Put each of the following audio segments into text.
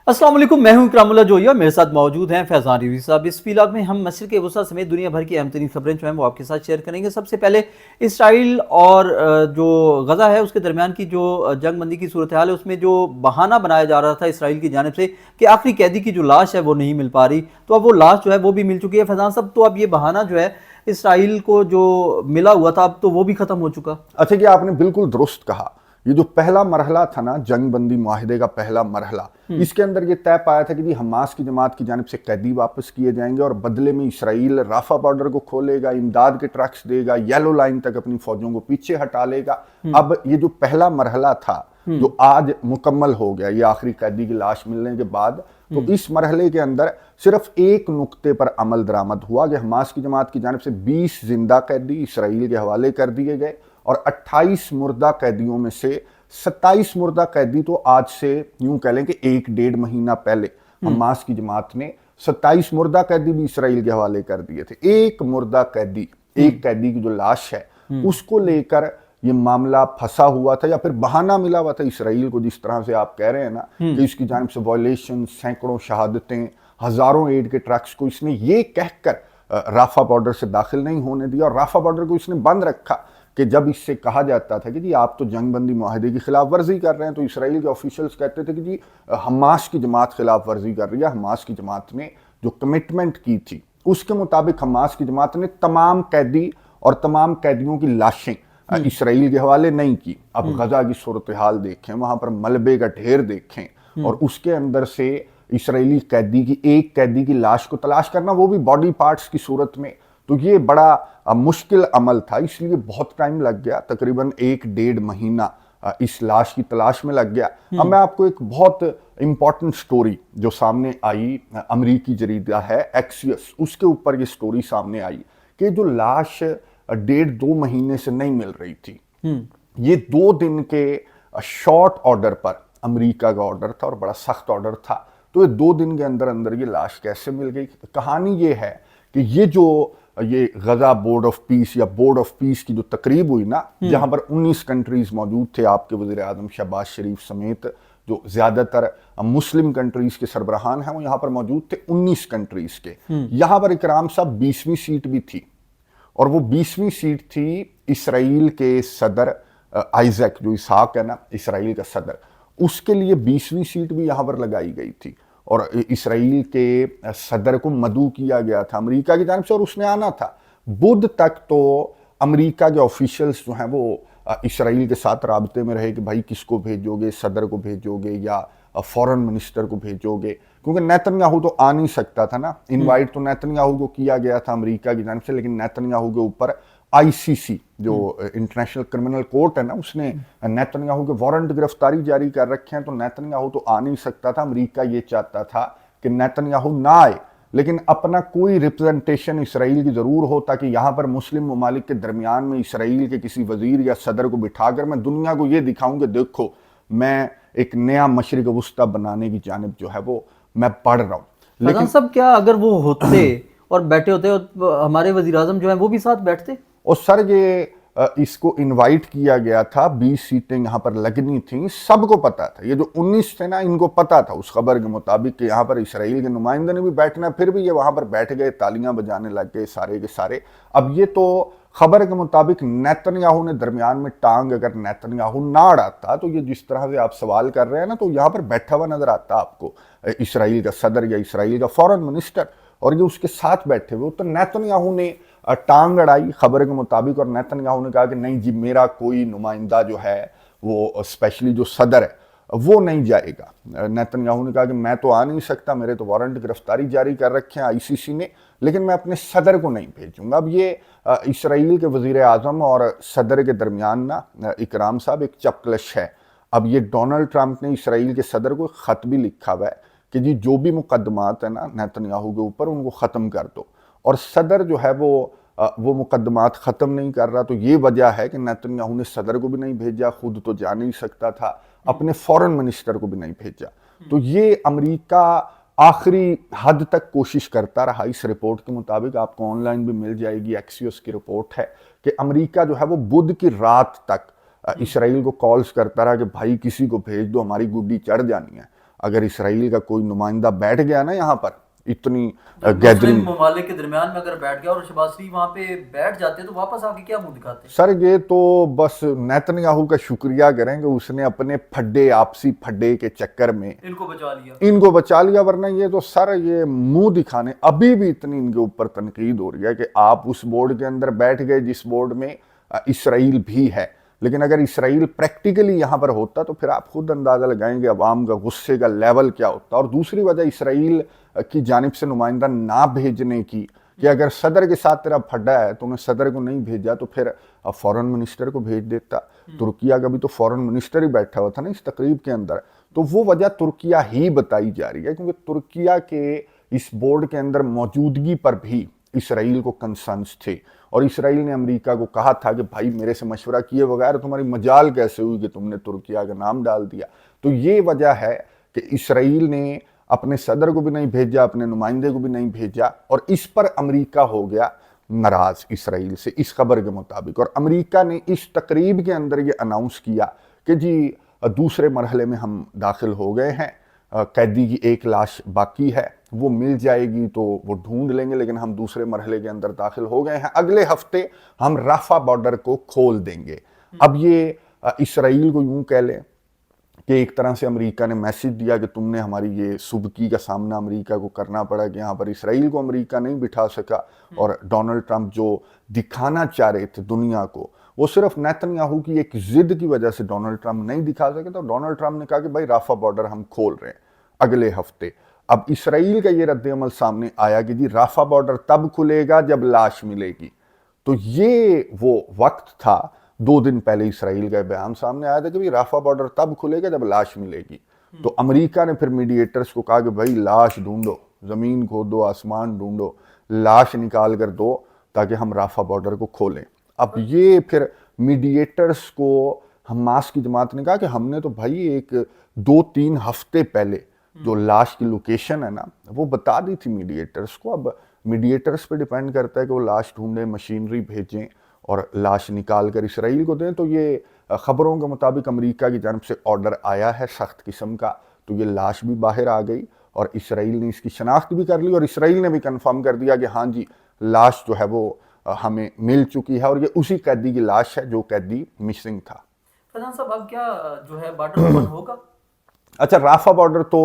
अस्सलाम वालेकुम, मैं हूं इकरामुल्लाह जोया। मेरे साथ मौजूद हैं फैज़ान रिजवी साहब। इस व्लॉग में हम मशरिक़ वुस्ता समेत दुनिया भर की अहम तरीन खबरें जो हैं वो आपके साथ शेयर करेंगे। सबसे पहले इसराइल और जो गज़ा है उसके दरमियान की जो जंग बंदी की सूरत हाल है, उसमें जो बहाना बनाया जा रहा था इसराइल की जानिब से कि आखिरी कैदी की जो लाश है वो नहीं मिल पा रही, तो अब वो लाश जो है वो भी मिल चुकी है। फैज़ान साहब, तो अब ये बहाना जो है इसराइल को जो मिला हुआ था, अब तो वो भी ख़त्म हो चुका। अच्छा कि आपने बिल्कुल दुरुस्त कहा। ये जो पहला मरहला था ना, जंग बंदी मुआहिदे का पहला मरहला, इसके अंदर ये तय पाया था कि जी हमास की जमात की जानिब से कैदी वापस किए जाएंगे और बदले में इसराइल राफा बॉर्डर को खोलेगा, इमदाद के ट्रक्स देगा, येलो लाइन तक अपनी फौजों को पीछे हटा लेगा। अब ये जो पहला मरहला था जो आज मुकम्मल हो गया, ये आखिरी कैदी की लाश मिलने के बाद, तो इस मरहले के अंदर सिर्फ एक नुक्ते पर अमल दरामद हुआ कि हमास की जमात की जानिब से 20 जिंदा कैदी इसराइल के हवाले कर दिए गए और 28 मुर्दा कैदियों में से 27 मुर्दा कैदी तो आज से यूं कह लें कि 1-1.5 महीना पहले हमास की जमात ने 27 मुर्दा कैदी भी इसराइल के हवाले कर दिए थे। एक मुर्दा कैदी, एक कैदी की जो लाश है उसको लेकर ये मामला फंसा हुआ था या फिर बहाना मिला हुआ था इसराइल को, जिस तरह से आप कह रहे हैं ना कि इसकी जानिब से वायलेशन, सैकड़ों शहादतें, हजारों एड के ट्रक्स को इसने ये कहकर राफा बॉर्डर से दाखिल नहीं होने दिया और राफा बॉर्डर को इसने बंद रखा कि जब इससे कहा जाता था कि जी आप तो जंग बंदी मुआहिदे की खिलाफ वर्जी कर रहे हैं, तो इसराइल के ऑफिशियल्स कहते थे कि जी हमास की जमात खिलाफ वर्जी कर रही है। हमास की जमात ने जो कमिटमेंट की थी उसके मुताबिक हमास की जमात ने तमाम कैदी और तमाम कैदियों की लाशें इसराइल के हवाले नहीं की। अब गजा की सूरत हाल देखें, वहां पर मलबे का ढेर देखें और उसके अंदर से इसराइली कैदी की, एक कैदी की लाश को तलाश करना, वो भी बॉडी पार्ट्स की सूरत में, तो ये बड़ा मुश्किल अमल था। इसलिए बहुत टाइम लग गया, तकरीबन 1-1.5 महीना इस लाश की तलाश में लग गया। अब मैं आपको एक बहुत इंपॉर्टेंट स्टोरी जो सामने आई, अमरीकी जरीदा है एक्सियस, उसके ऊपर ये स्टोरी सामने आई कि जो लाश 1.5-2 महीने से नहीं मिल रही थी, ये 2 दिन के शॉर्ट ऑर्डर पर, अमेरिका का ऑर्डर था और बड़ा सख्त ऑर्डर था, तो ये 2 दिन के अंदर अंदर ये लाश कैसे मिल गई। कहानी ये है कि ये गजा बोर्ड ऑफ पीस या बोर्ड ऑफ पीस की जो तकरीब हुई ना, जहां पर 19 कंट्रीज मौजूद थे, आपके वजीर आजम शहबाज शरीफ समेत जो ज्यादातर मुस्लिम कंट्रीज के सरबराहान हैं वो यहाँ पर मौजूद थे, 19 कंट्रीज के। यहाँ पर इकराम साहब 20वीं सीट भी थी और वो 20वीं सीट थी इसराइल के सदर आइजैक, जो इसहाक है ना इसराइल का सदर, उसके लिए 20वीं सीट भी यहाँ पर लगाई गई थी और इसराइल के सदर को मदऊ किया गया था अमेरिका की जानिब से और उसने आना था। बुध तक तो अमेरिका के ऑफिशियल्स जो हैं वो इसराइल के साथ राबते में रहे कि भाई किसको भेजोगे, सदर को भेजोगे या फॉरेन मिनिस्टर को भेजोगे, क्योंकि नेतन्याहू तो आ नहीं सकता था ना। इनवाइट तो नेतन्याहू को किया गया था अमेरिका की जानिब से, लेकिन नेतन्याहू के ऊपर आईसीसी जो इंटरनेशनल क्रिमिनल कोर्ट है ना, उसने नेतन्याहू के वारंट गिरफ्तारी जारी कर रखे हैं, तो नेतन्याहू तो आ नहीं सकता था। अमेरिका ये चाहता था कि नेतन्याहू ना आए, लेकिन अपना कोई रिप्रेजेंटेशन इसराइल की जरूर हो, ताकि यहाँ पर मुस्लिम ममालिक के दरमियान में इसराइल के किसी वजीर या सदर को बिठाकर मैं दुनिया को ये दिखाऊं कि देखो मैं एक नया मशरिक वुस्ता बनाने की जानिब जो है वो मैं पढ़ रहा हूँ। लेकिन सब क्या अगर वो होते और बैठे होते और हमारे वजीर आजम जो है वो भी साथ बैठते? और सर ये इसको इनवाइट किया गया था, 20 सीटें यहाँ पर लगनी थी, सबको पता था। ये जो 19 थे ना, इनको पता था उस खबर के मुताबिक कि यहाँ पर इसराइल के नुमाइंदे ने भी बैठना, फिर भी ये वहाँ पर बैठ गए, तालियां बजाने लग गए सारे के सारे। अब ये तो खबर के मुताबिक नेतन्याहू ने दरमियान में टांग, अगर नेतन्याहू ना अड़ाता, तो ये जिस तरह से आप सवाल कर रहे हैं ना, तो यहाँ पर बैठा हुआ नजर आता आपको इसराइल का सदर या इसराइल का फॉरेन मिनिस्टर, और ये उसके साथ बैठे हुए। तो नेतन्याहू ने टांग अड़ाई खबर के मुताबिक और नेतन्याहू ने कहा कि नहीं जी, मेरा कोई नुमाइंदा जो है वो स्पेशली जो सदर है वो नहीं जाएगा। नेतन्याहू ने कहा कि मैं तो आ नहीं सकता, मेरे तो वारंट गिरफ्तारी जारी कर रखे हैं आईसीसी ने, लेकिन मैं अपने सदर को नहीं भेजूंगा। अब ये इसराइल के वजीर आजम और सदर के दरमियान ना इकराम साहब एक चपकलश है। अब ये डोनाल्ड ट्रंप ने इसराइल के सदर को खत भी लिखा हुआ है कि जी जो भी मुकदमात है ना नेतन्याहू के ऊपर, उनको ख़त्म कर दो, और सदर जो है वो मुकदमात ख़त्म नहीं कर रहा। तो ये वजह है कि नेतन्याहू ने सदर को भी नहीं भेजा, खुद तो जा नहीं सकता था, अपने फॉरेन मिनिस्टर को भी नहीं भेजा। तो ये अमेरिका आखिरी हद तक कोशिश करता रहा। इस रिपोर्ट के मुताबिक आपको ऑनलाइन भी मिल जाएगी, एक्सियोस की रिपोर्ट है कि अमेरिका जो है वो बुध की रात तक इसराइल को कॉल्स करता रहा कि भाई किसी को भेज दो, हमारी गुड्डी चढ़ जानी है। اگر اسرائیل کا کوئی نمائندہ بیٹھ گیا نا یہاں پر اتنی گیدرنگ ممالک کے درمیان میں اگر بیٹھ گیا اور شہباز شریف وہاں پہ بیٹھ جاتے تو واپس آ کے کیا منہ دکھاتے ہیں؟ سر یہ تو بس نیتن یاہو کا شکریہ کریں کہ اس نے اپنے پھڈے آپسی پھڈے کے چکر میں ان کو بچا لیا، ورنہ یہ تو سر یہ منہ دکھانے ابھی بھی اتنی ان کے اوپر تنقید ہو رہی ہے کہ آپ اس بورڈ کے اندر بیٹھ گئے جس بورڈ میں اسرائیل بھی ہے، لیکن اگر اسرائیل پریکٹیکلی یہاں پر ہوتا تو پھر آپ خود اندازہ لگائیں گے عوام کا غصے کا لیول کیا ہوتا. اور دوسری وجہ اسرائیل کی جانب سے نمائندہ نہ بھیجنے کی کہ اگر صدر کے ساتھ تیرا پھڈا ہے تو انہیں صدر کو نہیں بھیجا تو پھر فورن منسٹر کو بھیج دیتا. ترکیہ کا بھی تو فورن منسٹر ہی بیٹھا ہوا تھا نا اس تقریب کے اندر. تو وہ وجہ ترکیہ ہی بتائی جا رہی ہے کیونکہ ترکیہ کے اس بورڈ کے اندر موجودگی پر بھی اسرائیل کو کنسرنس تھے اور اسرائیل نے امریکہ کو کہا تھا کہ بھائی میرے سے مشورہ کیے بغیر تمہاری مجال کیسے ہوئی کہ تم نے ترکیہ کا نام ڈال دیا. تو یہ وجہ ہے کہ اسرائیل نے اپنے صدر کو بھی نہیں بھیجا، اپنے نمائندے کو بھی نہیں بھیجا اور اس پر امریکہ ہو گیا ناراض اسرائیل سے اس خبر کے مطابق. اور امریکہ نے اس تقریب کے اندر یہ اناؤنس کیا کہ جی دوسرے مرحلے میں ہم داخل ہو گئے ہیں، قیدی کی ایک لاش باقی ہے، وہ مل جائے گی تو وہ ڈھونڈ لیں گے، لیکن ہم دوسرے مرحلے کے اندر داخل ہو گئے ہیں، اگلے ہفتے ہم رافع بارڈر کو کھول دیں گے. اب یہ اسرائیل کو یوں کہہ لیں کہ ایک طرح سے امریکہ نے میسج دیا کہ تم نے ہماری یہ سبکی کا سامنا امریکہ کو کرنا پڑا کہ یہاں پر اسرائیل کو امریکہ نہیں بٹھا سکا. اور ڈونلڈ ٹرمپ جو دکھانا چاہ رہے تھے دنیا کو وہ صرف نیتن یاہو کی ایک ضد کی وجہ سے ڈونلڈ ٹرمپ نہیں دکھا سکے. تو ڈونلڈ ٹرمپ نے کہا کہ بھائی رافع بارڈر ہم کھول رہے ہیں اگلے ہفتے. اب اسرائیل کا یہ رد عمل سامنے آیا کہ جی رافع بارڈر تب کھلے گا جب لاش ملے گی. تو یہ وہ وقت تھا 2 دن پہلے اسرائیل کا بیان سامنے آیا تھا کہ رافع بارڈر تب کھلے گا جب لاش ملے گی. تو امریکہ نے پھر میڈیٹرز کو کہا کہ بھائی لاش ڈھونڈو، زمین کھودو، آسمان ڈھونڈو، لاش نکال کر دو تاکہ ہم رافع بارڈر کو کھولیں. اب یہ پھر میڈیٹرز کو حماس کی جماعت نے کہا کہ ہم نے تو بھائی 2-3 ہفتے پہلے جو لاش کی لوکیشن ہے نا وہ بتا دی تھی میڈیٹرز کو. اب میڈیٹرز پہ ڈیپینڈ کرتا ہے کہ وہ لاش ڈھونڈیں، مشینری بھیجیں اور لاش نکال کر اسرائیل کو دیں. تو یہ خبروں کے مطابق امریکہ کی جانب سے آرڈر آیا ہے سخت قسم کا. تو یہ لاش بھی باہر آ گئی اور اسرائیل نے اس کی شناخت بھی کر لی اور اسرائیل نے بھی کنفرم کر دیا کہ ہاں جی لاش جو ہے وہ ہمیں مل چکی ہے اور یہ اسی قیدی کی لاش ہے جو قیدی مسنگ تھا. فیضان صاحب اب کیا جو ہے بارڈر اوپن ہوگا؟ اچھا رافع بارڈر تو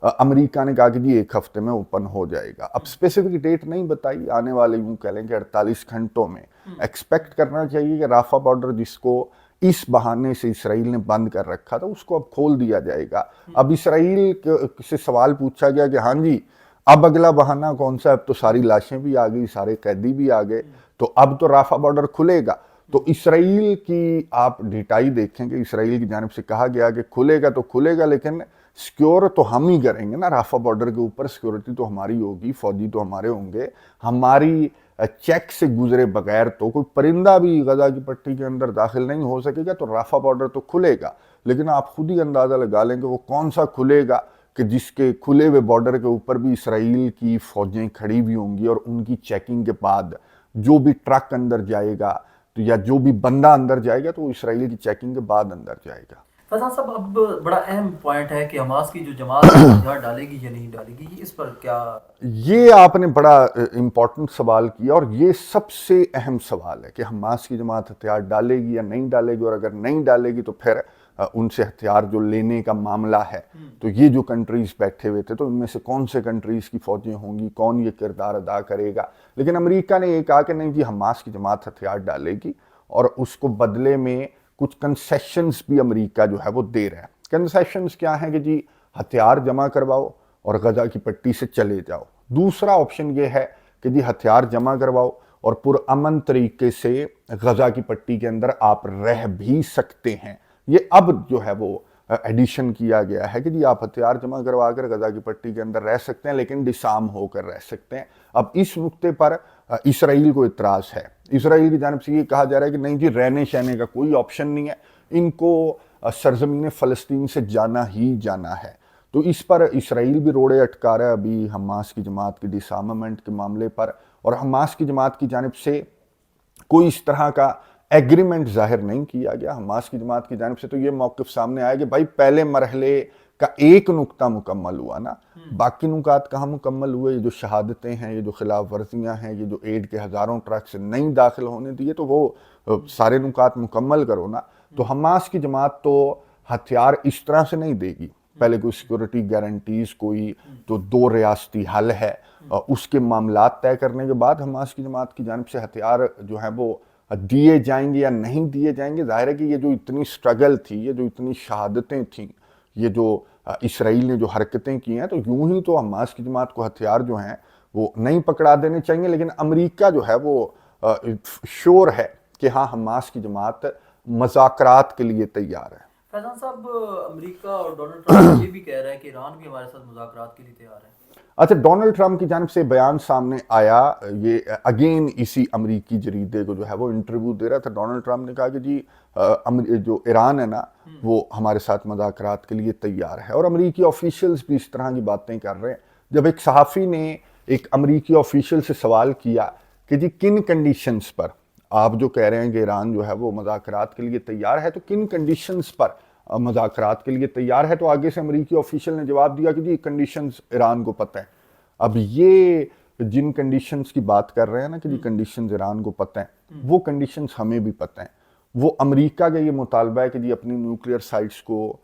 امریکہ نے کہا کہ جی 1 ہفتے میں اوپن ہو جائے گا. اب اسپیسیفک ڈیٹ نہیں بتائی، آنے والے یوں کہہ لیں کہ 48 گھنٹوں میں ایکسپیکٹ کرنا چاہیے کہ رافع بارڈر جس کو اس بہانے سے اسرائیل نے بند کر رکھا تھا اس کو اب کھول دیا جائے گا. اب اسرائیل سے سوال پوچھا گیا کہ ہاں جی اب اگلا بہانہ کون سا؟ اب تو ساری لاشیں بھی آ گئی، سارے قیدی بھی آ گئے، تو اب تو رافع بارڈر کھلے گا. تو اسرائیل کی آپ ڈیٹائی دیکھیں کہ اسرائیل کی جانب سے کہا گیا کہ کھلے گا تو کھلے گا، لیکن سیکیور تو ہم ہی کریں گے نا. رافع بارڈر کے اوپر سیکیورٹی تو ہماری ہوگی، فوجی تو ہمارے ہوں گے. ہماری چیک سے گزرے بغیر تو کوئی پرندہ بھی غزہ کی پٹی کے اندر داخل نہیں ہو سکے گا. تو رافع بارڈر تو کھلے گا، لیکن آپ خود ہی اندازہ لگا لیں کہ وہ کون سا کھلے گا کہ جس کے کھلے ہوئے بارڈر کے اوپر بھی اسرائیل کی فوجیں کھڑی ہوئی ہوں گی اور ان کی چیکنگ کے بعد جو بھی ٹرک اندر جائے گا یا جو بھی بندہ اندر جائے گا تو وہ اسرائیل کی چیکنگ کے بعد اندر جائے گا. فیضان صاحب اب بڑا اہم پوائنٹ ہے کہ حماس کی جو جماعت ہتھیار ڈالے گی یا نہیں ڈالے گی، اس پر کیا؟ یہ آپ نے بڑا امپورٹنٹ سوال کیا اور یہ سب سے اہم سوال ہے کہ حماس کی جماعت ہتھیار ڈالے گی یا نہیں ڈالے گی. اور اگر نہیں ڈالے گی تو پھر ان سے ہتھیار جو لینے کا معاملہ ہے تو یہ جو کنٹریز بیٹھے ہوئے تھے تو ان میں سے کون سے کنٹریز کی فوجیں ہوں گی، کون یہ کردار ادا کرے گا. لیکن امریکہ نے یہ کہا کہ نہیں جی حماس کی جماعت ہتھیار ڈالے گی اور اس کو بدلے میں کچھ کنسیشنز بھی امریکہ جو ہے وہ دے رہا ہے. کنسیشنز کیا ہیں کہ جی ہتھیار جمع کرواؤ اور غزہ کی پٹی سے چلے جاؤ. دوسرا آپشن یہ ہے کہ جی ہتھیار جمع کرواؤ اور پرامن طریقے سے غزہ کی پٹی کے اندر آپ رہ بھی سکتے ہیں. یہ اب جو ہے وہ ایڈیشن کیا گیا ہے کہ جی آپ ہتھیار جمع کروا کر غزہ کی پٹی کے اندر رہ سکتے ہیں لیکن ڈسارم ہو کر رہ سکتے ہیں. اب اس نقطے پر اسرائیل کو اعتراض ہے. اسرائیل کی جانب سے یہ کہا جا رہا ہے کہ نہیں جی رہنے شہنے کا کوئی آپشن نہیں ہے، ان کو سرزمین فلسطین سے جانا ہی جانا ہے. تو اس پر اسرائیل بھی روڑے اٹکا رہا ہے ابھی حماس کی جماعت کی ڈسارممنٹ کے معاملے پر. اور حماس کی جماعت کی جانب سے کوئی اس طرح کا ایگریمنٹ ظاہر نہیں کیا گیا. حماس کی جماعت کی جانب سے تو یہ موقف سامنے آیا کہ بھائی پہلے مرحلے کا ایک نقطہ مکمل ہوا نا، باقی نکات کہاں مکمل ہوئے؟ یہ جو شہادتیں ہیں، یہ جو خلاف ورزیاں ہیں، یہ جو ایڈ کے ہزاروں ٹرکس نہیں داخل ہونے دیے، تو وہ سارے نکات مکمل کرو نا۔ تو حماس کی جماعت تو ہتھیار اس طرح سے نہیں دے گی، پہلے کوئی سیکورٹی گارنٹیز، کوئی جو 2 ریاستی حل ہے، اس کے معاملات طے کرنے کے بعد حماس کی جماعت کی جانب سے ہتھیار جو ہیں وہ دیے جائیں گے یا نہیں دیے جائیں گے۔ ظاہر ہے کہ یہ جو اتنی سٹرگل تھی، یہ جو اتنی شہادتیں تھیں، یہ جو اسرائیل نے جو حرکتیں کی ہیں، تو یوں ہی تو حماس کی جماعت کو ہتھیار جو ہیں وہ نہیں پکڑا دینے چاہیے، لیکن امریکہ جو ہے وہ شور ہے کہ ہاں حماس کی جماعت مذاکرات کے لیے تیار ہے۔ فیضان صاحب، امریکہ اور ڈونلڈ ٹرمپ یہ بھی کہہ رہا ہے کہ ایران بھی ہمارے ساتھ مذاکرات کے لیے تیار ہے۔ اچھا، ڈونلڈ ٹرمپ کی جانب سے بیان سامنے آیا، یہ اگین اسی امریکی جریدے کو جو ہے وہ انٹرویو دے رہا تھا۔ ڈونلڈ ٹرمپ نے کہا کہ جی جو ایران ہے نا وہ ہمارے ساتھ مذاکرات کے لیے تیار ہے، اور امریکی آفیشلز بھی اس طرح کی باتیں کر رہے ہیں۔ جب ایک صحافی نے ایک امریکی آفیشل سے سوال کیا کہ جی کن کنڈیشنز پر آپ جو کہہ رہے ہیں کہ ایران جو ہے وہ مذاکرات کے لیے تیار ہے، تو کن کنڈیشنز پر مذاکرات کے لیے تیار ہے، تو آگے سے امریکی آفیشل نے جواب دیا کہ جی کنڈیشنز ایران کو پتہ ہے۔ اب یہ جن کنڈیشنز کی بات کر رہے ہیں نا کہ جی کنڈیشنز ایران کو پتہ ہیں، وہ کنڈیشنز ہمیں بھی پتہ ہیں۔ وہ امریکہ کا یہ مطالبہ ہے کہ جی اپنی نیوکلیئر سائٹس کو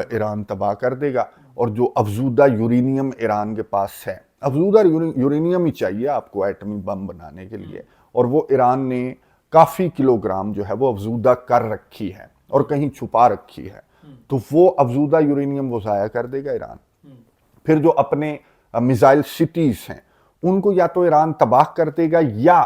ایران تباہ کر دے گا، اور جو افزودہ یورینیم ایران کے پاس ہے، افزودہ یورینیم ہی چاہیے آپ کو ایٹمی بم بنانے کے لیے، اور وہ ایران نے کافی کلوگرام جو ہے وہ افزودہ کر رکھی ہے اور کہیں چھپا رکھی ہے، تو وہ افزودہ یورینیم وہ ضائع کر دے گا ایران۔ پھر جو اپنے میزائل سٹیز ہیں ان کو یا تو ایران تباہ کر دے گا، یا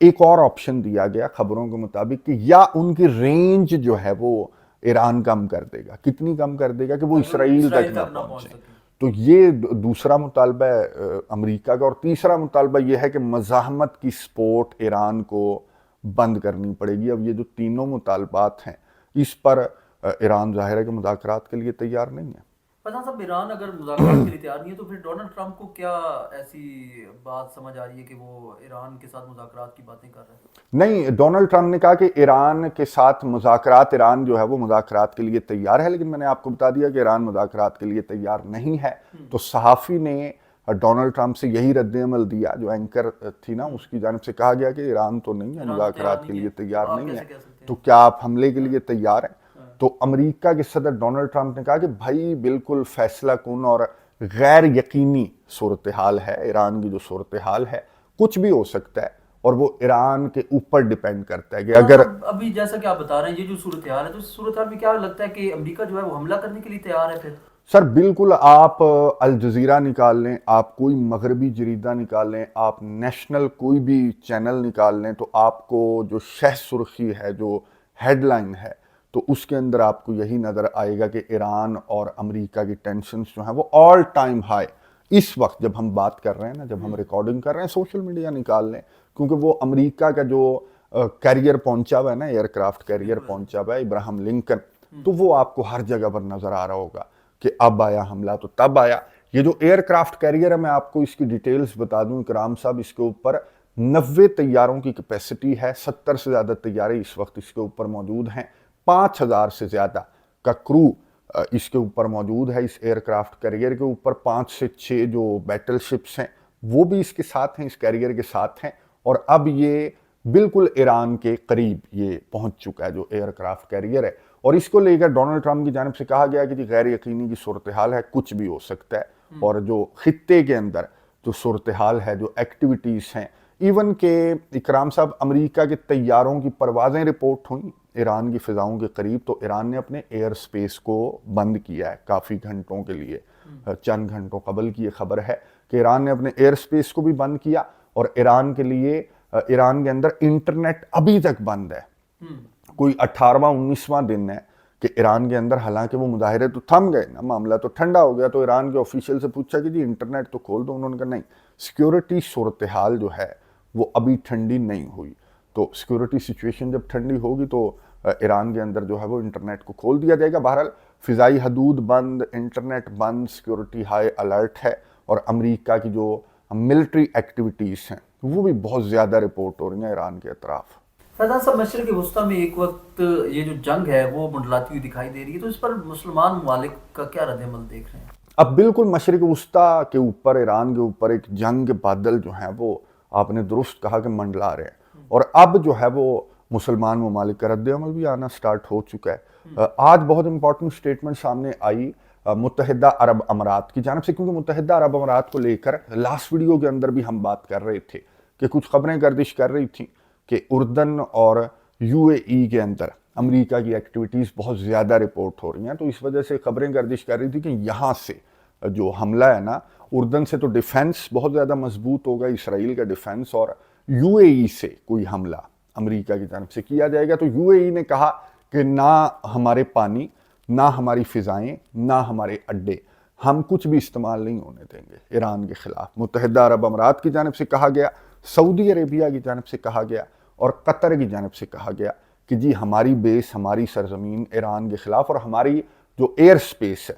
ایک اور آپشن دیا گیا خبروں کے مطابق کہ یا ان کی رینج جو ہے وہ ایران کم کر دے گا۔ کتنی کم کر دے گا؟ کہ وہ اسرائیل تک نہ پہنچے۔ تو یہ دوسرا مطالبہ ہے امریکہ کا، اور تیسرا مطالبہ یہ ہے کہ مزاحمت کی سپورٹ ایران کو بند کرنی پڑے گی۔ اب یہ جو تینوں مطالبات ہیں اس پر ایران ظاہر ہے کہ مذاکرات کے لیے تیار نہیں ہے۔ فیضان صاحب، ایران اگر مذاکرات کے لیے تیار نہیں ہے تو پھر ڈونلڈ ٹرمپ کو کیا ایسی بات سمجھ آ رہی ہے کہ وہ ایران کے ساتھ مذاکرات کی باتیں کر رہے ہیں؟ نہیں، ڈونلڈ ٹرمپ نے کہا کہ ایران کے ساتھ مذاکرات، ایران جو ہے وہ مذاکرات کے لیے تیار ہے، لیکن میں نے آپ کو بتا دیا کہ ایران مذاکرات کے لیے تیار نہیں ہے۔ تو صحافی نے ڈونلڈ ٹرمپ سے یہی رد عمل دیا، جو اینکر تھی نا اس کی جانب سے کہا گیا کہ ایران تو نہیں ہے، مذاکرات کے لیے تیار نہیں ہے، تو کیا آپ حملے کے لیے تیار ہیں؟ تو امریکہ کے صدر ڈونلڈ ٹرمپ نے کہا کہ بھائی بالکل فیصلہ کن اور غیر یقینی صورتحال ہے، ایران کی جو صورتحال ہے کچھ بھی ہو سکتا ہے، اور وہ ایران کے اوپر ڈیپینڈ کرتا ہے کہ اگر ابھی جیسا کہ آپ بتا رہے ہیں یہ جو صورتحال ہے، تو اس صورتحال میں کیا لگتا ہے کہ امریکہ جو ہے وہ حملہ کرنے کے لیے تیار ہے پھر؟ سر بالکل، آپ الجزیرہ نکال لیں، آپ کوئی مغربی جریدہ نکال لیں، آپ نیشنل کوئی بھی چینل نکال لیں، تو آپ کو جو شہ سرخی ہے، جو ہیڈ لائن ہے، تو اس کے اندر آپ کو یہی نظر آئے گا کہ ایران اور امریکہ کی ٹینشنز جو ہیں وہ آل ٹائم ہائی اس وقت جب ہم بات کر رہے ہیں نا، جب ہم ریکارڈنگ کر رہے ہیں، سوشل میڈیا نکال لیں، کیونکہ وہ امریکہ کا جو کیریئر پہنچا ہوا ہے نا، ایئر کرافٹ کیریئر پہنچا ہوا ہے ابراہم لنکن، تو وہ آپ کو ہر جگہ پر نظر آ رہا ہوگا کہ اب آیا حملہ تو تب آیا۔ یہ جو ایئر کرافٹ کیریئر ہے، میں آپ کو اس کی ڈیٹیلز بتا دوں اکرام صاحب، اس کے اوپر 90 طیاروں کی کیپیسٹی ہے، 70 سے زیادہ طیارے اس وقت اس کے اوپر موجود ہیں، 5000 سے زیادہ کا کرو اس کے اوپر موجود ہے۔ اس ایئر کرافٹ کیریئر کے اوپر 5 سے 6 جو بیٹل شپس ہیں وہ بھی اس کے ساتھ ہیں، اس کیریئر کے ساتھ ہیں، اور اب یہ بالکل ایران کے قریب یہ پہنچ چکا ہے جو ایئر کرافٹ کیریئر ہے، اور اس کو لے کر ڈونلڈ ٹرمپ کی جانب سے کہا گیا کہ جی غیر یقینی کی صورتحال ہے، کچھ بھی ہو سکتا ہے، اور جو خطے کے اندر جو صورتحال ہے، جو ایکٹیویٹیز ہیں، ایون کہ اکرام صاحب امریکہ کے طیاروں کی پروازیں رپورٹ ہوئیں ایران کی فضاؤں کے قریب، تو ایران نے اپنے ایئر سپیس کو بند کیا ہے کافی گھنٹوں کے لیے۔ چند گھنٹوں قبل کی یہ خبر ہے کہ ایران نے اپنے ایئر سپیس کو بھی بند کیا، اور ایران کے لیے ایران کے اندر انٹرنیٹ ابھی تک بند ہے۔ کوئی 18واں 19واں دن ہے کہ ایران کے اندر، حالانکہ وہ مظاہرے تو تھم گئے نا، معاملہ تو ٹھنڈا ہو گیا، تو ایران کے آفیشیل سے پوچھا کہ جی انٹرنیٹ تو کھول دو، انہوں نے کہا نہیں، سیکیورٹی صورتحال جو ہے وہ ابھی ٹھنڈی نہیں ہوئی، تو سیکیورٹی سچویشن جب ٹھنڈی ہوگی تو ایران کے اندر جو ہے وہ انٹرنیٹ کو کھول دیا جائے گا۔ بہرحال فضائی حدود بند، انٹرنیٹ بند، سیکیورٹی ہائی الرٹ ہے، اور امریکہ کی جو ملٹری ایکٹیویٹیز ہیں وہ بھی بہت زیادہ رپورٹ ہو رہی ہیں ایران کے اطراف۔ फैजान साहब, मशरक़ वस्ती में एक वक्त ये जो जंग है वो मंडलाती हुई दिखाई दे रही है, तो इस पर मुसलमान ममालिक का क्या रद्द-ए-अमल देख रहे हैं? अब बिल्कुल मशरिक वस्ता के ऊपर, ईरान के ऊपर एक जंग के बादल जो हैं वो आपने दुरुस्त कहा कि मंडला रहे हैं, और अब जो है वो मुसलमान ममालिक का रद्द-ए-अमल भी आना स्टार्ट हो चुका है। आज बहुत इंपॉर्टेंट स्टेटमेंट सामने आई मुत्तहिदा अरब अमारात की जानिब से, क्योंकि मुत्तहिदा अरब अमारात को लेकर लास्ट वीडियो के अंदर भी हम बात कर रहे थे कि कुछ खबरें गर्दिश कर रही थी कि उर्दन और यूएई के अंदर अमेरिका की एक्टिविटीज़ बहुत ज़्यादा रिपोर्ट हो रही हैं। तो इस वजह से खबरें गर्दिश कर रही थी कि यहाँ से जो हमला है ना, उर्दन से तो डिफेंस बहुत ज़्यादा मजबूत होगा, इसराइल का डिफेंस, और यूएई से कोई हमला अमेरिका की तरफ से किया जाएगा। तो यूएई ने कहा कि ना हमारे पानी, ना हमारी फ़िज़ाएँ, ना हमारे अड्डे, हम कुछ भी इस्तेमाल नहीं होने देंगे ईरान के ख़िलाफ़। मुत्तहिदा अरब अमारात की जानिब से कहा गया, सऊदी अरेबिया की जानिब से कहा गया, और कतर की जानिब से कहा गया कि जी हमारी बेस, हमारी सरजमीन ईरान के ख़िलाफ़, और हमारी जो एयर स्पेस है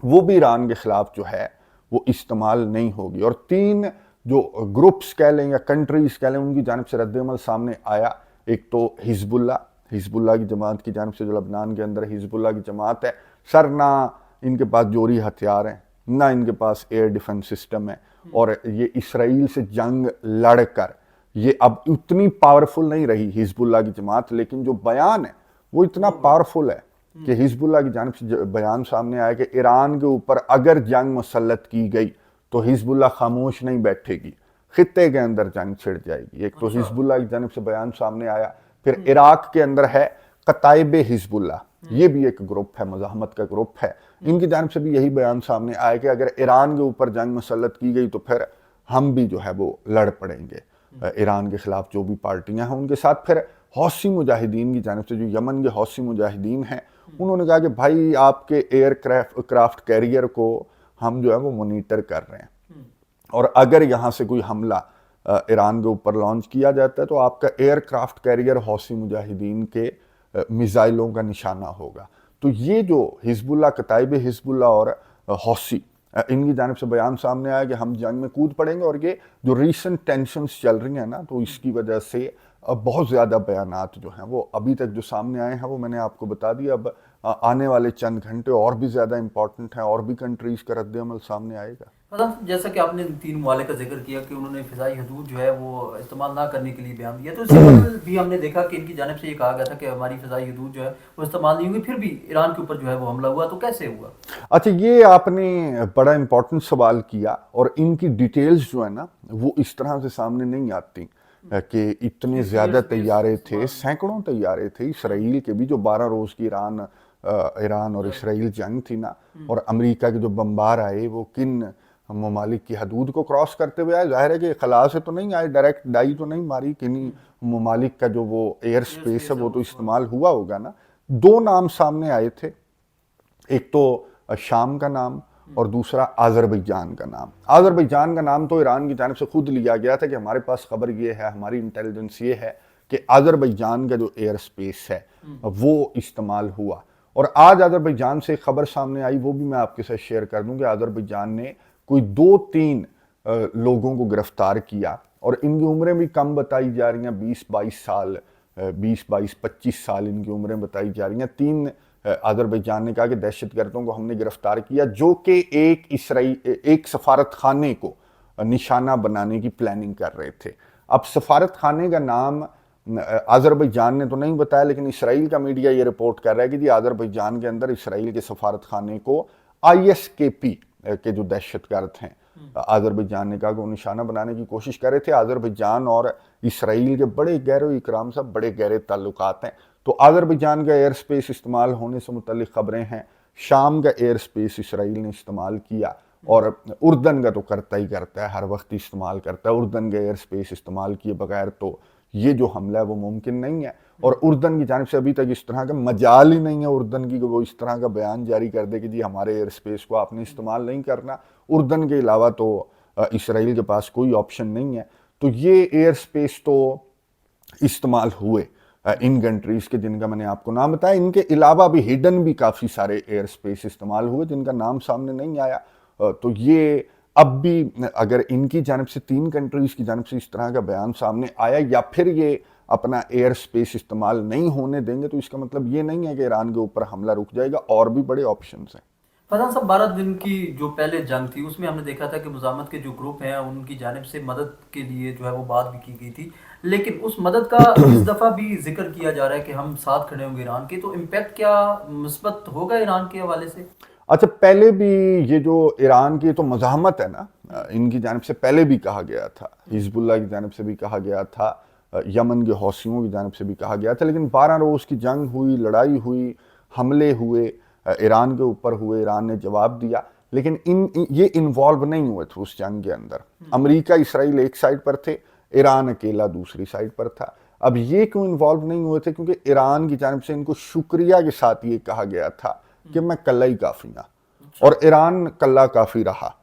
वो भी ईरान के ख़िलाफ़ जो है वो इस्तेमाल नहीं होगी। और तीन जो ग्रुप्स कह लें या कंट्रीज़ कह लें, उनकी जानिब से रद्द-ए-अमल सामने आया। एक तो हिजबुल्लाह की जमात की जानिब से, जो लबनान के अंदर हिजबुल्लाह की जमात है, सर ना इनके पास जोरी हथियार हैं, ना इनके पास एयर डिफेंस सिस्टम है, और ये इसराइल से जंग लड़कर ये अब उतनी पावरफुल नहीं रही हिजबुल्लाह की जमात, लेकिन जो बयान है वो इतना पावरफुल है कि हिजबुल्लाह की जानिब से बयान सामने आया कि ईरान के ऊपर अगर जंग मुसल्लत की गई तो हिजबुल्लाह खामोश नहीं बैठेगी, खित्ते के अंदर जंग छिड़ जाएगी। एक तो हिजबुल्लाह की जानिब से बयान सामने आया। फिर इराक के अंदर है कताइब हिजबुल्लाह, ये भी एक ग्रुप है, मज़ाहमत का ग्रुप है, इनकी जानिब से भी यही बयान सामने आया कि अगर ईरान के ऊपर जंग मुसल्लत की गई तो फिर हम भी जो है वो लड़ पड़ेंगे ईरान के ख़िलाफ़, जो भी पार्टियां हैं उनके साथ। फिर हौसी मुजाहिदीन की जानिब से, जो यमन के हौसी मुजाहिदीन हैं, उन्होंने कहा कि भाई आपके एयर क्राफ्ट कैरियर को हम जो है वो मॉनिटर कर रहे हैं, और अगर यहाँ से कोई हमला ईरान के ऊपर लॉन्च किया जाता है तो आपका एयर क्राफ्ट कैरियर हौसी मुजाहिदीन के मिसाइलों का निशाना होगा। तो ये जो हिजबुल्लाह, कताइब हिजबुल्लाह और हौसी, इनकी जानिब से बयान सामने आया कि हम जंग में कूद पड़ेंगे। और ये जो रीसेंट टेंशन्स चल रही हैं ना, तो इसकी वजह से बहुत ज़्यादा बयानात जो हैं वो अभी तक जो सामने आए हैं वो मैंने आपको बता दिया। अब आने वाले चंद घंटे और भी ज़्यादा इंपॉर्टेंट हैं, और भी कंट्रीज़ का रद्द-ए-अमल सामने आएगा। मतलब जैसा कि आपने तीन ममालिक का जिक्र किया कि उन्होंने फ़िज़ाई हदूद जो है वो इस्तेमाल ना करने के लिए बयान दिया, तो इससे कबल भी हमने देखा कि इनकी जानिब से ये कहा गया था कि हमारी फ़िज़ाई हदूद जो है वो इस्तेमाल नहीं होगी, फिर भी ईरान के ऊपर जो है वो हमला हुआ, तो कैसे हुआ? अच्छा, ये आपने बड़ा इंपॉर्टेंट सवाल किया, और इनकी डिटेल्स जो है ना वो इस तरह से सामने नहीं आती कि इतने ज़्यादा तैयारे थे, सैकड़ों तैयारे थे इसराइल के भी, जो 12 रोज़ की ईरान और इसराइल जंग थी ना, और अमेरिका के जो बम्बार आए वो किन ममालिक की हदूद को क्रॉस करते हुए आए। जाहिर है कि खला से तो नहीं आए, डायरेक्ट डाई तो नहीं मारी, किन्हीं ममालिक का जो वो एयर स्पेस है वो तो इस्तेमाल हुआ होगा ना। दो नाम सामने आए थे, एक तो शाम का नाम और दूसरा आज़रबैजान का नाम। आज़रबैजान का नाम तो ईरान की जानिब से खुद लिया गया था कि हमारे पास खबर ये है, हमारी इंटेलिजेंस ये है कि आज़रबैजान का जो एयर स्पेस है वो इस्तेमाल हुआ। और आज आज़रबैजान से खबर सामने आई, वो भी मैं आपके साथ शेयर कर दूं कि आज़रबैजान ने कोई 2-3 लोगों को गिरफ्तार किया, और इनकी उम्रें भी कम बताई जा रही हैं, 20-22 साल, 20-22-25 साल इनकी उम्रें बताई जा रही हैं। 3 आज़रबैजान ने कहा कि दहशतगर्दों को हमने गिरफ्तार किया जो कि एक सफारत खाने को निशाना बनाने की प्लानिंग कर रहे थे। अब सफारत खाने का नाम आज़रबैजान ने तो नहीं बताया, लेकिन इसराइल का मीडिया ये रिपोर्ट कर रहा है कि जी आज़रबैजान के अंदर इसराइल के सफारत खाने को ISKP के जो दहशतगर्द हैं, आज़रबैजान ने कहा कि वो निशाना बनाने की कोशिश कर रहे थे। आज़रबैजान और इसराइल के बड़े गहरे, इकराम साहब, बड़े गहरे ताल्लुकात हैं। तो आज़रबैजान का एयर स्पेस इस्तेमाल होने से मुतल्लिक खबरें हैं, शाम का एयर स्पेस इसराइल ने इस्तेमाल किया, और उर्दन का तो करता ही करता है, हर वक्त इस्तेमाल करता है। उर्दन का एयर स्पेस इस्तेमाल किए बगैर तो ये जो हमला है वो मुमकिन नहीं है। और उर्दन की जानिब से अभी तक इस तरह का मजाल ही नहीं है उर्दन की कि वो इस तरह का बयान जारी कर दे कि जी हमारे एयर स्पेस को आपने इस्तेमाल नहीं करना। उर्दन के अलावा तो इसराइल के पास कोई ऑप्शन नहीं है। तो ये एयर स्पेस तो इस्तेमाल हुए इन कंट्रीज़ के जिनका मैंने आपको नाम बताया। इनके अलावा भी हिडन भी काफ़ी सारे एयर स्पेस इस्तेमाल हुए जिनका नाम सामने नहीं आया। तो ये अब भी अगर इनकी जानिब से 3 कंट्रीज़ की जानिब से इस तरह का बयान सामने आया, या फिर ये अपना एयर स्पेस इस्तेमाल नहीं होने देंगे तो इसका मतलब ये नहीं है कि ईरान के ऊपर हमला रुक जाएगा, और भी बड़े ऑप्शंस हैं। फैजान साहब, 12 दिन की जो पहले जंग थी उसमें हमने देखा था कि मुजामत के जो ग्रुप हैं उनकी जानिब से मदद के लिए जो है वो बात भी की गई थी, लेकिन उस मदद का इस दफ़ा भी जिक्र किया जा रहा है कि हम साथ खड़े होंगे ईरान के, तो इम्पैक्ट क्या मुस्बत होगा ईरान के हवाले से? अच्छा, पहले भी ये जो ईरान की तो मज़ाहमत है ना, इनकी जानिब से पहले भी कहा गया था, हिजबुल्लाह की जानिब से भी कहा गया था, यमन के हौसियों की जानिब से भी कहा गया था, लेकिन 12 रोज़ की जंग हुई, लड़ाई हुई, हमले हुए, ईरान के ऊपर हुए, ईरान ने जवाब दिया, लेकिन ये इन्वॉल्व नहीं हुए थे उस जंग के अंदर। अमेरिका इसराइल एक साइड पर थे, ईरान अकेला दूसरी साइड पर था। अब ये क्यों इन्वॉल्व नहीं हुए थे? क्योंकि ईरान की जानिब से इनको शुक्रिया के साथ ये कहा गया था कि मैं कल्ला ही काफ़ी ना, और ईरान कल्ला काफ़ी रहा,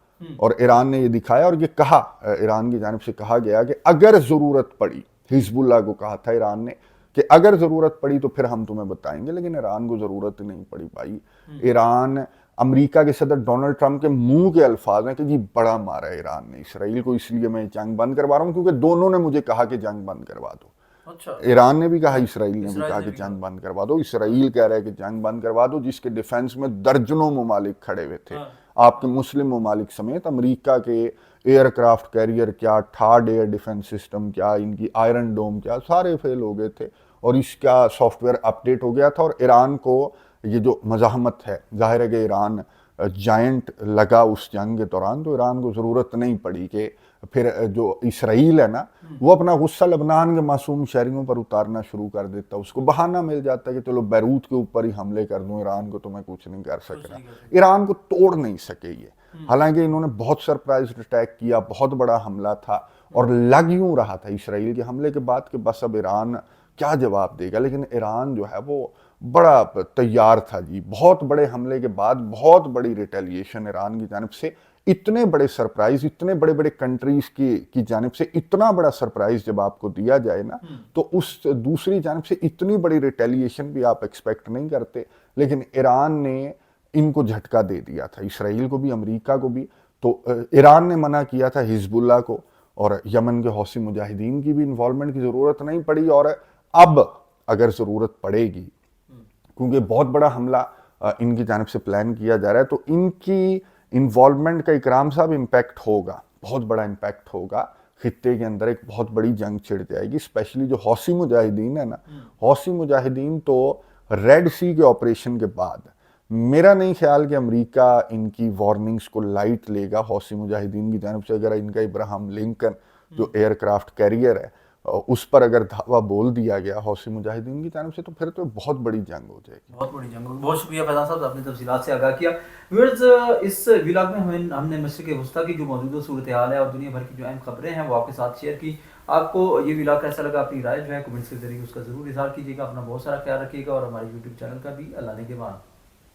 और ईरान ने ये दिखाया और ये कहा, ईरान की जानिब से कहा गया कि अगर ज़रूरत पड़ी, हिजबुल्लाह को कहा था ईरान ने कि अगर ज़रूरत पड़ी तो फिर हम तुम्हें बताएंगे, लेकिन ईरान को ज़रूरत नहीं पड़ी भाई। ईरान, अमेरिका के सदर डोनाल्ड ट्रंप के मुंह के अल्फाज हैं कि जी बड़ा मारा है ईरान ने इसराइल को, इसलिए मैं जंग बंद करवा रहा हूँ, क्योंकि दोनों ने मुझे कहा कि जंग बंद करवा दो। अच्छा, ईरान ने भी कहा, इसराइल ने भी कहा कि जंग बंद करवा दो। इसराइल कह रहा है कि जंग बंद करवा दो, जिसके डिफेंस में दर्जनों ममालिक खड़े हुए थे, आपके मुस्लिम ममालिक समेत। अमेरिका के एयरक्राफ्ट कैरियर क्या, थर्ड एयर डिफेंस सिस्टम क्या, इनकी आयरन डोम क्या, सारे फेल हो गए थे, और इसका सॉफ्टवेयर अपडेट हो गया था। और ईरान को ये जो मज़ाहमत है, जाहिर है कि ईरान जायंट लगा उस जंग के दौरान, तो ईरान को ज़रूरत नहीं पड़ी कि फिर जो इसराइल है ना, वो अपना गुस्सा लबनान के मासूम शहरियों पर उतारना शुरू कर देता, उसको बहाना मिल जाता है कि चलो बैरूत के ऊपर ही हमले कर दूं, ईरान को तो मैं कुछ नहीं कर सक रहा। ईरान को तोड़ नहीं सके ये, हालांकि इन्होंने बहुत सरप्राइज अटैक किया, बहुत बड़ा हमला था, और लग यूं रहा था इसराइल के हमले के बाद कि बस अब ईरान क्या जवाब देगा, लेकिन ईरान जो है वो बड़ा तैयार था जी। बहुत बड़े हमले के बाद बहुत बड़ी रिटेलिएशन ईरान की जानिब से, इतने बड़े सरप्राइज, इतने बड़े बड़े कंट्रीज की जानिब से इतना बड़ा सरप्राइज जब आपको दिया जाए ना, तो उस दूसरी जानिब से इतनी बड़ी रिटेलिएशन भी आप एक्सपेक्ट नहीं करते। लेकिन ईरान ने इनको झटका दे दिया था, इसराइल को भी, अमेरिका को भी। तो ईरान ने मना किया था हिजबुल्लाह को, और यमन के हौसी मुजाहिदीन की भी इन्वॉल्वमेंट की ज़रूरत नहीं पड़ी। और अब अगर ज़रूरत पड़ेगी, क्योंकि बहुत बड़ा हमला इनकी जानिब से प्लान किया जा रहा है, तो इनकी इन्वॉल्वमेंट का इकराम साहब इम्पैक्ट होगा, बहुत बड़ा इम्पैक्ट होगा। खित्ते के अंदर एक बहुत बड़ी जंग छिड़ जाएगी, स्पेशली जो हौसी मुजाहिदीन है ना, हौसी मुजाहिदीन तो रेड सी के ऑपरेशन के बाद मेरा नहीं ख्याल कि अमेरिका इनकी वार्निंग्स को लाइट लेगा। हौसी मुजाहिदीन की जानिब से अगर इनका इब्राहिम लिंकन जो एयरक्राफ्ट कैरियर है उस पर अगर धावा बोल दिया गया हौसी मुजाहिदीन की जानिब से, तो फिर तो बहुत बड़ी जंग हो जाएगी, बहुत बड़ी जंग होगी। बहुत शुक्रिया फैजान साहब, आपने तफसीलात से आगाह किया। व्यूअर्स, इस व्लॉग में हमने मशरिक़ वस्ता की जो मौजूदा सूरत हाल है और दुनिया भर की जो अहम खबरें हैं वो आपके साथ शेयर की। आपको ये व्लॉग कैसा लगा, अपनी राय जो है कमेंट्स के जरिए उसका ज़रूर इज़हार कीजिएगा। अपना बहुत सारा ख्याल रखिएगा, और हमारे यूट्यूब चैनल का भी अल्लाह ने के बाद।